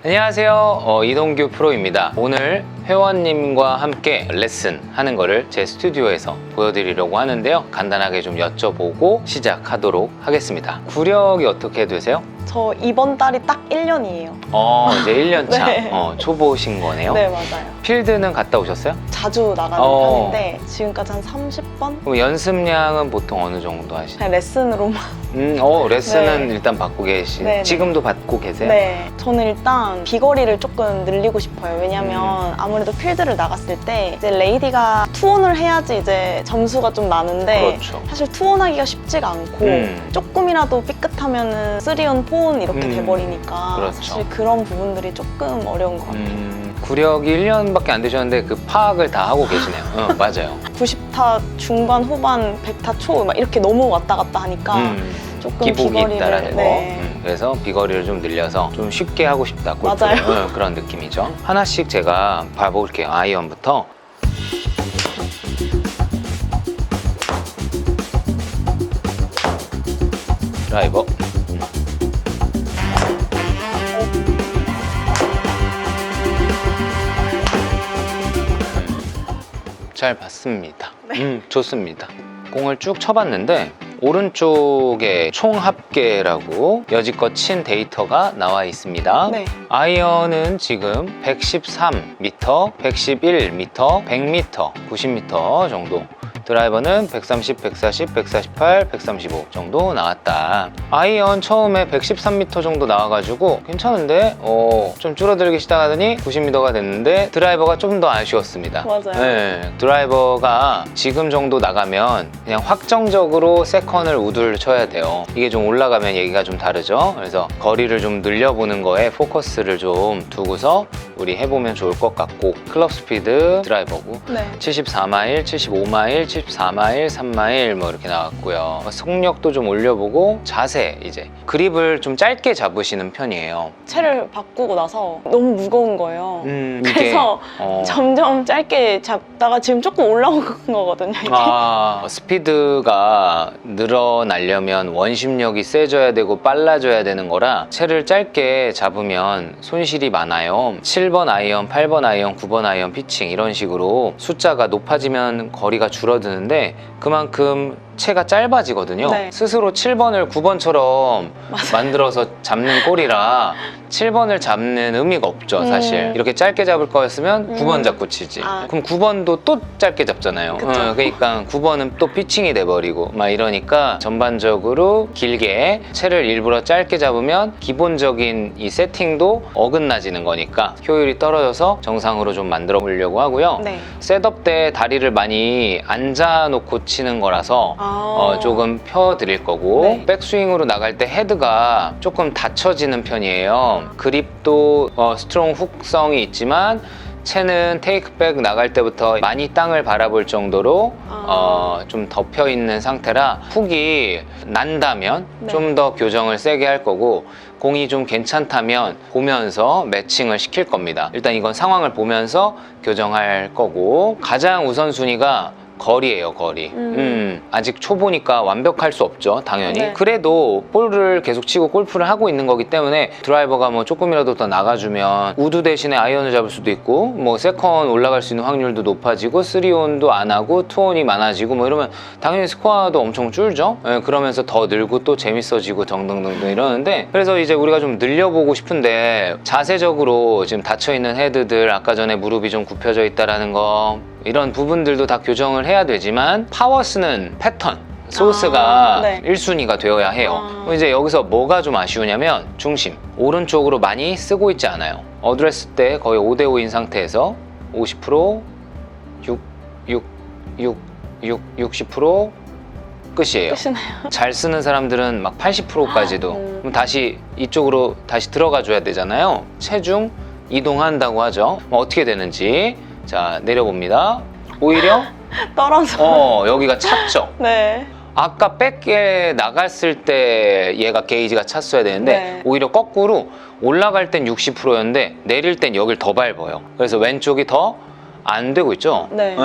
안녕하세요. 이동규 프로입니다. 오늘 회원님과 함께 레슨 하는 거를 제 스튜디오에서 보여드리려고 하는데요. 간단하게 좀 여쭤보고 시작하도록 하겠습니다. 구력이 어떻게 되세요? 저 이번 달이 딱 1년이에요. 이제 1년 차. 네. 초보신 거네요. 네, 맞아요. 필드는 갔다 오셨어요? 자주 나가는 편인데 지금까지 한 30번? 그럼 연습량은 보통 어느 정도 하시나요? 그냥 레슨으로만. 레슨은 네. 일단 받고 네. 지금도 받고 계세요? 네. 저는 일단 비거리를 조금 늘리고 싶어요. 왜냐면 아무래도 필드를 나갔을 때 이제 레이디가 투혼을 해야지 이제 점수가 좀 나는데 그렇죠. 사실 투혼하기가 쉽지가 않고 조금이라도 삐끗하면은 3온, 4온 이렇게 돼버리니까 그렇죠. 사실 그런 부분들이 조금 어려운 것 같아요. 구력이 1년밖에 안 되셨는데 그 파악을 다 하고 계시네요. 맞아요. 90타 중반, 후반, 100타 초 막 이렇게 너무 왔다 갔다 하니까 조금 기복이 비거리를, 있다라는 거. 네. 그래서 비거리를 좀 늘려서 좀 쉽게 하고 싶다. 골프를. 맞아요. 그런 느낌이죠. 하나씩 제가 봐볼게요. 아이언부터. 드라이버. 잘 봤습니다. 좋습니다. 공을 쭉 쳐봤는데 오른쪽에 총 합계라고 여지껏 친 데이터가 나와 있습니다. 네. 아이언은 지금 113m, 111m, 100m, 90m 정도. 드라이버는 130, 140, 148, 135 정도 나왔다. 아이언 처음에 113m 정도 나와가지고 괜찮은데 좀 줄어들기 시작하더니 90m가 됐는데 드라이버가 좀 더 아쉬웠습니다. 맞아요. 네, 드라이버가 지금 정도 나가면 그냥 확정적으로 세컨을 우드를 쳐야 돼요. 이게 좀 올라가면 얘기가 좀 다르죠. 그래서 거리를 좀 늘려보는 거에 포커스를 좀 두고서 우리 해보면 좋을 것 같고, 클럽 스피드 드라이버고 네. 74마일, 75마일, 74마일, 3마일 뭐 이렇게 나왔고요. 속력도 좀 올려보고 자세, 이제 그립을 좀 짧게 잡으시는 편이에요. 채를 바꾸고 나서 너무 무거운 거예요. 그래서 이게, 점점 짧게 잡다가 지금 조금 올라온 거거든요. 이게. 스피드가 늘어나려면 원심력이 세져야 되고 빨라져야 되는 거라 채를 짧게 잡으면 손실이 많아요. 7번 아이언, 8번 아이언, 9번 아이언 피칭 이런 식으로 숫자가 높아지면 거리가 줄어드는데 그만큼 채가 짧아지거든요. 네. 스스로 7번을 9번처럼 만들어서 잡는 꼴이라 7번을 잡는 의미가 없죠, 사실. 이렇게 짧게 잡을 거였으면 9번 잡고 치지. 그럼 9번도 또 짧게 잡잖아요. 그러니까 9번은 또 피칭이 돼버리고 막 이러니까 전반적으로 길게 채를 일부러 짧게 잡으면 기본적인 이 세팅도 어긋나지는 거니까 효율이 떨어져서 정상으로 좀 만들어 보려고 하고요. 네. 셋업 때 다리를 많이 앉아놓고 치는 거라서 조금 펴드릴 거고, 네. 백스윙으로 나갈 때 헤드가 조금 닫혀지는 편이에요. 그립도 스트롱 훅성이 있지만 채는 테이크백 나갈 때부터 많이 땅을 바라볼 정도로 좀 덮여 있는 상태라 훅이 난다면 네. 좀 더 교정을 세게 할 거고, 공이 좀 괜찮다면 보면서 매칭을 시킬 겁니다. 일단 이건 상황을 보면서 교정할 거고, 가장 우선순위가 거리예요, 거리. 아직 초보니까 완벽할 수 없죠, 당연히. 네. 그래도 볼을 계속 치고 골프를 하고 있는 거기 때문에 드라이버가 뭐 조금이라도 더 나가주면 우드 대신에 아이언을 잡을 수도 있고, 뭐 세컨 올라갈 수 있는 확률도 높아지고, 3온도 안 하고 2온이 많아지고 뭐 이러면 당연히 스코어도 엄청 줄죠. 그러면서 더 늘고 또 재밌어지고 등등등등 이러는데, 그래서 이제 우리가 좀 늘려보고 싶은데 자세적으로 지금 닫혀있는 헤드들, 아까 전에 무릎이 좀 굽혀져 있다라는 거, 이런 부분들도 다 교정을 해야 되지만 파워 쓰는 패턴, 소스가 네. 1순위가 되어야 해요. 그럼 이제 여기서 뭐가 좀 아쉬우냐면 중심, 오른쪽으로 많이 쓰고 있지 않아요. 어드레스 때 거의 5대5인 상태에서 50%, 60% 끝이에요. 끝이나요? 잘 쓰는 사람들은 막 80%까지도. 그럼 다시 이쪽으로 다시 들어가 줘야 되잖아요. 체중 이동한다고 하죠. 어떻게 되는지 자, 내려봅니다. 오히려 떨어져. 여기가 찼죠. 네. 아까 백에 나갔을 때 얘가 게이지가 찼어야 되는데 네. 오히려 거꾸로 올라갈 땐 60%였는데 내릴 땐 여길 더 밟아요. 그래서 왼쪽이 더 안 되고 있죠? 네.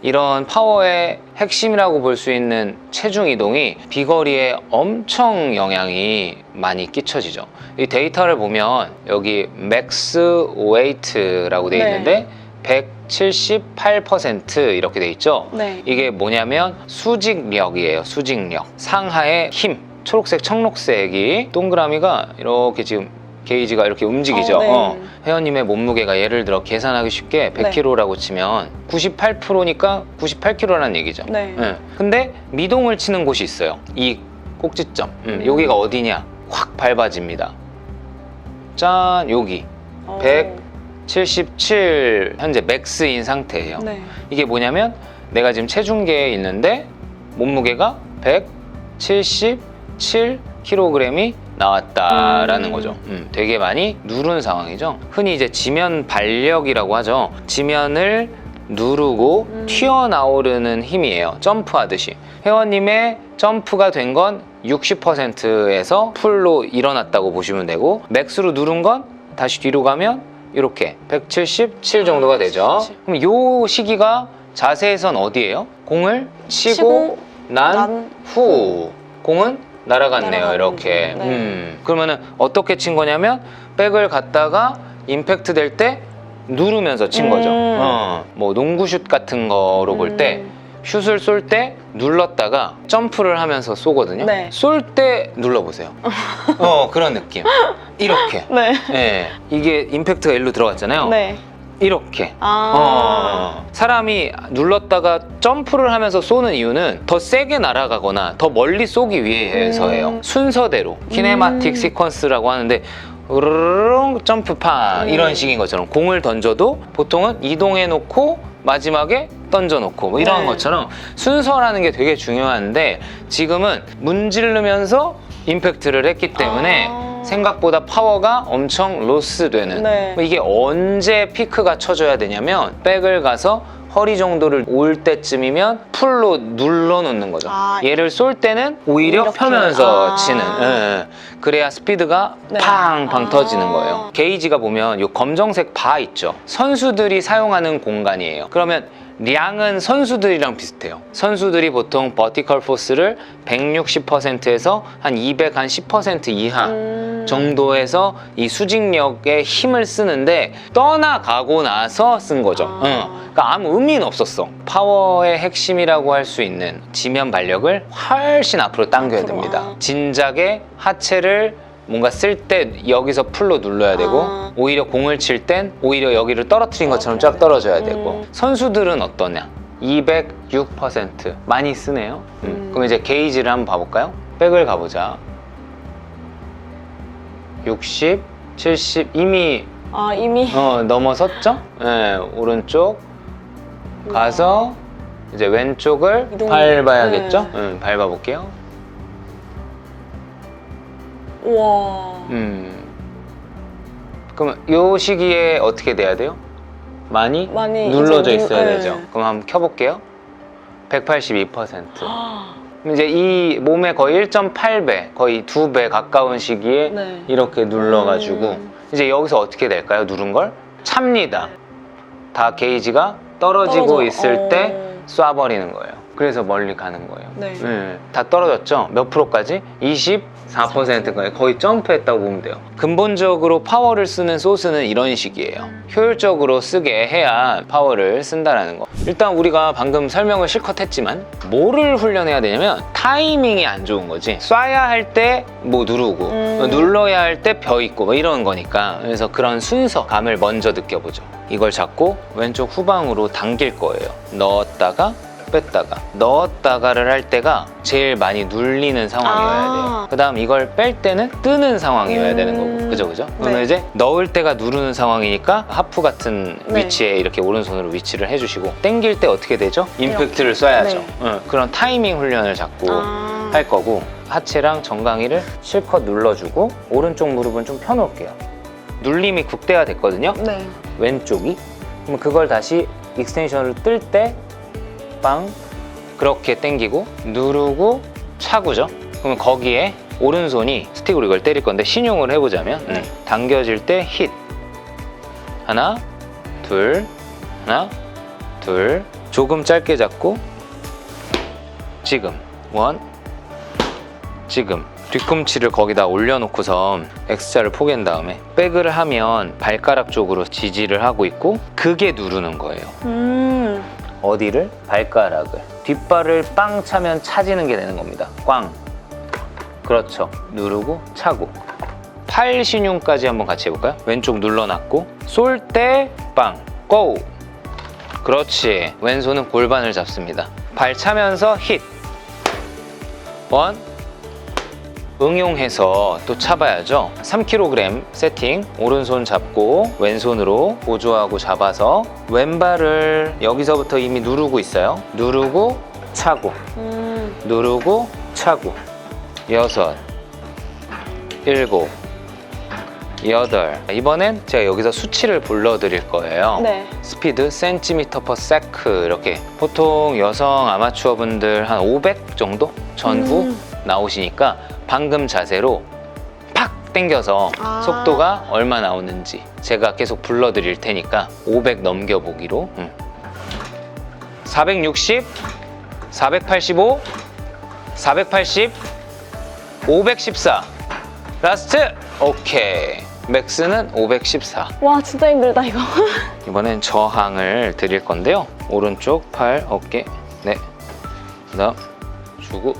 이런 파워의 핵심이라고 볼 수 있는 체중 이동이 비거리에 엄청 영향이 많이 끼쳐지죠. 이 데이터를 보면 여기 맥스 웨이트라고 돼 네. 있는데 178% 이렇게 돼 있죠. 네. 이게 뭐냐면 수직력이에요. 수직력. 상하의 힘. 초록색, 청록색이 동그라미가 이렇게 지금 게이지가 이렇게 움직이죠. 네. 회원님의 몸무게가 예를 들어 계산하기 쉽게 100kg라고 치면 98%니까 98kg라는 얘기죠. 네. 근데 미동을 치는 곳이 있어요. 이 꼭지점. 여기가 어디냐? 확 밟아집니다. 짠, 여기. 177 현재 맥스인 상태예요. 네. 이게 뭐냐면 내가 지금 체중계에 있는데 몸무게가 177kg이 나왔다라는 거죠. 되게 많이 누른 상황이죠. 흔히 이제 지면 발력이라고 하죠. 지면을 누르고 튀어나오르는 힘이에요. 점프하듯이. 회원님의 점프가 된 건 60%에서 풀로 일어났다고 보시면 되고, 맥스로 누른 건 다시 뒤로 가면 이렇게 177 정도가 되죠. 그럼 요 시기가 자세에선 어디예요? 공을 치고 난 후. 공은 날아갔네요. 날아가는 이렇게. 거죠. 네. 그러면은 어떻게 친 거냐면 백을 갖다가 임팩트 될 때 누르면서 친 거죠. 뭐 농구슛 같은 거로 볼 때 슛을 쏠 때 눌렀다가 점프를 하면서 쏘거든요. 네. 쏠 때 눌러보세요. 그런 느낌. 이렇게. 네. 네. 이게 임팩트가 일로 들어갔잖아요. 네. 이렇게. 아. 사람이 눌렀다가 점프를 하면서 쏘는 이유는 더 세게 날아가거나 더 멀리 쏘기 위해서예요. 순서대로 키네마틱 시퀀스라고 하는데 으르르릉 점프팡 이런 식인 것처럼 공을 던져도 보통은 이동해 놓고 마지막에 던져 놓고 뭐 이런 네. 것처럼 순서라는 게 되게 중요한데, 지금은 문지르면서 임팩트를 했기 때문에 생각보다 파워가 엄청 로스되는. 네. 이게 언제 피크가 쳐줘야 되냐면 백을 가서 허리 정도를 올 때쯤이면 풀로 눌러놓는 거죠. 얘를 쏠 때는 오히려 이렇게. 펴면서 치는. 그래야 스피드가 네. 팡팡 터지는 거예요. 게이지가 보면 이 검정색 바 있죠. 선수들이 사용하는 공간이에요. 그러면 량은 선수들이랑 비슷해요. 선수들이 보통 버티컬 포스를 160%에서 한 210% 이하 정도에서 이 수직력에 힘을 쓰는데 떠나가고 나서 쓴 거죠. 그러니까 아무 의미는 없었어. 파워의 핵심이라고 할 수 있는 지면 발력을 훨씬 앞으로 당겨야 됩니다. 진작에 하체를 뭔가 쓸 때 여기서 풀로 눌러야 되고, 오히려 공을 칠 땐 오히려 여기를 떨어뜨린 것처럼 쫙 떨어져야 되고. 선수들은 어떠냐? 206% 많이 쓰네요. 그럼 이제 게이지를 한번 봐볼까요? 백을 가보자. 60, 70 이미 이미. 넘어섰죠? 네, 오른쪽 가서 이제 왼쪽을 이동. 밟아야겠죠? 밟아볼게요. 우와. 그럼 요 시기에 어떻게 돼야 돼요? 많이 눌러져 이제 있어야 네. 되죠. 그럼 한번 켜볼게요. 182%. 그럼 이제 이 몸의 거의 1.8배, 거의 2배 가까운 시기에 네. 이렇게 눌러가지고 이제 여기서 어떻게 될까요? 누른 걸 찹니다. 다 게이지가 떨어지고 있을 때 쏴버리는 거예요. 그래서 멀리 가는 거예요. 네. 다 떨어졌죠? 몇 프로까지? 24%까지 거의 점프했다고 보면 돼요. 근본적으로 파워를 쓰는 소스는 이런 식이에요. 효율적으로 쓰게 해야 파워를 쓴다는 거. 일단 우리가 방금 설명을 실컷 했지만 뭐를 훈련해야 되냐면 타이밍이 안 좋은 거지. 쏴야 할 때 뭐 누르고 눌러야 할 때 벼 있고 뭐 이런 거니까. 그래서 그런 순서감을 먼저 느껴보죠. 이걸 잡고 왼쪽 후방으로 당길 거예요. 넣었다가 뺐다가 넣었다가를 할 때가 제일 많이 눌리는 상황이어야 돼요. 그 다음 이걸 뺄 때는 뜨는 상황이어야 되는 거고, 그죠? 그러면 이제 넣을 때가 누르는 상황이니까 하프 같은 위치에 이렇게 오른손으로 위치를 해주시고, 당길 때 어떻게 되죠? 임팩트를 쏴야죠. 그런 타이밍 훈련을 자꾸 할 거고, 하체랑 정강이를 실컷 눌러주고 오른쪽 무릎은 좀 펴놓을게요. 눌림이 극대화됐거든요. 네. 왼쪽이. 그럼 그걸 다시 익스텐션을 뜰 때 빵 그렇게 당기고 누르고 차구죠. 그러면 거기에 오른손이 스틱으로 이걸 때릴 건데 신용을 해보자면 당겨질 때 힛 하나 둘 하나 둘, 조금 짧게 잡고 지금 원, 지금 뒤꿈치를 거기다 올려놓고서 X자를 포갠 다음에 백을 하면 발가락 쪽으로 지지를 하고 있고 그게 누르는 거예요. 어디를? 발가락을. 뒷발을 빵 차면 차지는 게 되는 겁니다. 꽝. 그렇죠. 누르고 차고. 팔 신용까지 한번 같이 해볼까요? 왼쪽 눌러놨고 쏠 때 빵. 고! 그렇지. 왼손은 골반을 잡습니다. 발 차면서 힛. 원. 응용해서 또 차봐야죠. 3kg 세팅, 오른손 잡고 왼손으로 보조하고 잡아서 왼발을 여기서부터 이미 누르고 있어요. 누르고 차고, 누르고 차고. 6, 7, 8. 이번엔 제가 여기서 수치를 불러드릴 거예요. 네. 스피드 센티미터 퍼 세크 이렇게 보통 여성 아마추어 분들 한 500 정도 전후 나오시니까 방금 자세로 팍 당겨서 속도가 얼마 나오는지 제가 계속 불러드릴 테니까 500 넘겨보기로 460, 485, 480, 514 라스트! 오케이. 맥스는 514. 와, 진짜 힘들다, 이거. 이번엔 저항을 드릴 건데요. 오른쪽 팔, 어깨, 네. 그다음 주고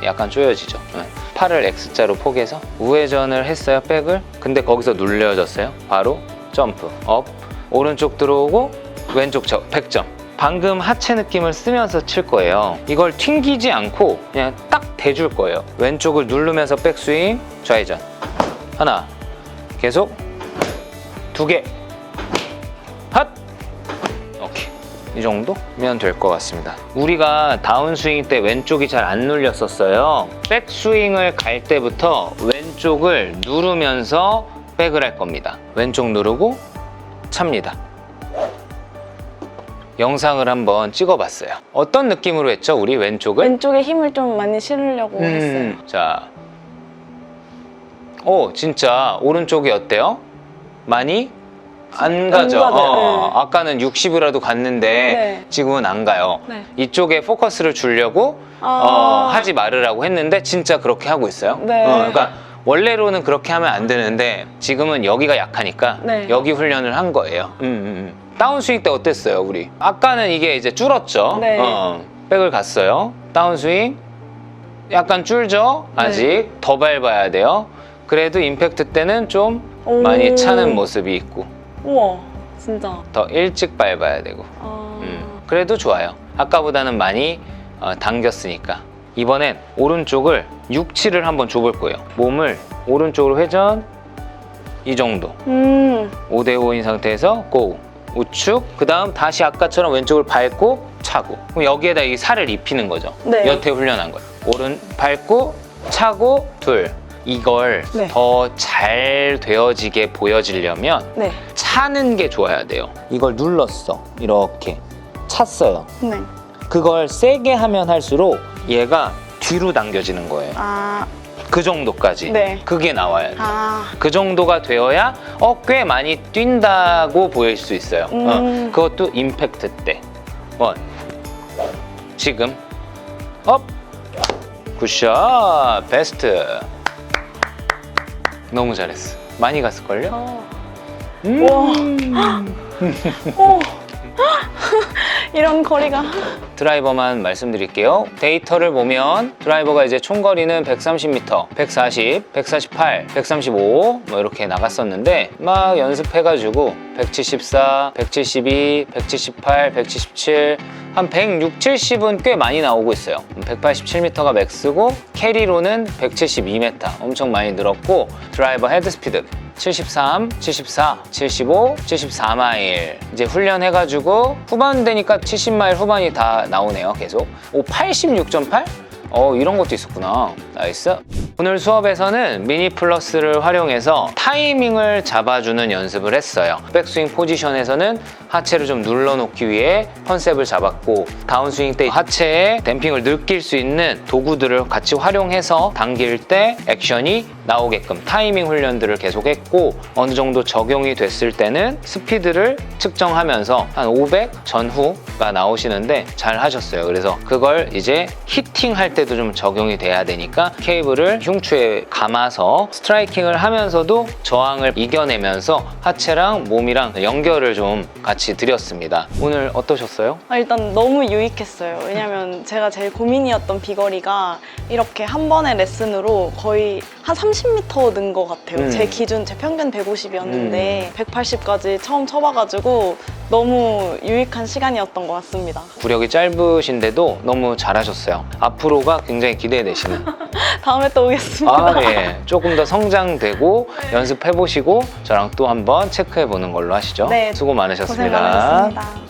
약간 조여지죠. 네. 팔을 X자로 포개서 우회전을 했어요, 백을. 근데 거기서 눌려졌어요. 바로 점프, 업. 오른쪽 들어오고 왼쪽 100점. 방금 하체 느낌을 쓰면서 칠 거예요. 이걸 튕기지 않고 그냥 딱 대줄 거예요. 왼쪽을 누르면서 백스윙, 좌회전. 하나, 계속 2개, 핫! 오케이. 이 정도면 될 것 같습니다. 우리가 다운스윙 때 왼쪽이 잘 안 눌렸었어요. 백스윙을 갈 때부터 왼쪽을 누르면서 백을 할 겁니다. 왼쪽 누르고 찹니다. 영상을 한번 찍어봤어요. 어떤 느낌으로 했죠, 우리 왼쪽을? 왼쪽에 힘을 좀 많이 실으려고 했어요. 자, 오, 진짜 오른쪽이 어때요? 많이 안 가죠? 네. 아까는 60이라도 갔는데 네. 지금은 안 가요. 네. 이쪽에 포커스를 주려고 하지 말으라고 했는데 진짜 그렇게 하고 있어요. 네. 그러니까 원래로는 그렇게 하면 안 되는데 지금은 여기가 약하니까 네. 여기 훈련을 한 거예요. 다운스윙 때 어땠어요, 우리? 아까는 이게 이제 줄었죠? 네. 백을 갔어요. 다운스윙 약간 줄죠? 아직 네. 더 밟아야 돼요. 그래도 임팩트 때는 좀 많이 차는 모습이 있고 우와, 진짜. 더 일찍 밟아야 되고 그래도 좋아요. 아까보다는 많이 당겼으니까. 이번엔 오른쪽을 6-7을 한번 줘볼 거예요. 몸을 오른쪽으로 회전 이 정도 5대5인 상태에서 고 우측, 그 다음 다시 아까처럼 왼쪽을 밟고 차고. 그럼 여기에다 이 살을 입히는 거죠. 네. 여태 훈련한 거예요. 오른 밟고 차고 둘. 이걸 네. 더 잘 되어지게 보여지려면 네. 차는 게 좋아야 돼요. 이걸 눌렀어. 이렇게 찼어요. 네. 그걸 세게 하면 할수록 얘가 뒤로 당겨지는 거예요. 그 정도까지. 네. 그게 나와야 돼요. 그 정도가 되어야 꽤 많이 뛴다고 보일 수 있어요. 그것도 임팩트 때. 원. 지금 업. 굿샷. 베스트. 너무 잘했어. 많이 갔을걸요? 우와. 오. 이런 거리가. 드라이버만 말씀드릴게요. 데이터를 보면 드라이버가 이제 총거리는 130m, 140, 148, 135 뭐 이렇게 나갔었는데 막 연습해가지고 174, 172, 178, 177 한 160, 70은 꽤 많이 나오고 있어요. 187m가 맥스고 캐리로는 172m 엄청 많이 늘었고 드라이버 헤드 스피드 73, 74, 75, 74마일 이제 훈련해가지고 후반 되니까 70마일 후반이 다 나오네요. 계속 86.8? 이런 것도 있었구나. 나이스. 오늘 수업에서는 미니 플러스를 활용해서 타이밍을 잡아주는 연습을 했어요. 백스윙 포지션에서는 하체를 좀 눌러놓기 위해 컨셉을 잡았고 다운스윙 때 하체에 댐핑을 느낄 수 있는 도구들을 같이 활용해서 당길 때 액션이 나오게끔 타이밍 훈련들을 계속했고 어느 정도 적용이 됐을 때는 스피드를 측정하면서 한 500 전후가 나오시는데 잘 하셨어요. 그래서 그걸 이제 히팅할 때도 좀 적용이 돼야 되니까 케이블을 흉추에 감아서 스트라이킹을 하면서도 저항을 이겨내면서 하체랑 몸이랑 연결을 좀 같이 드렸습니다. 오늘 어떠셨어요? 일단 너무 유익했어요. 왜냐면 제가 제일 고민이었던 비거리가 이렇게 한 번의 레슨으로 거의 한 30m 는 것 같아요. 제 기준, 제 평균 150이었는데 180까지 처음 쳐봐가지고 너무 유익한 시간이었던 것 같습니다. 구력이 짧으신데도 너무 잘하셨어요. 앞으로가 굉장히 기대되시는. 다음에 또 오겠습니다. 예. 조금 더 성장되고 연습해보시고 저랑 또 한번 체크해보는 걸로 하시죠. 네. 수고 고생 많으셨습니다. 많으셨습니다.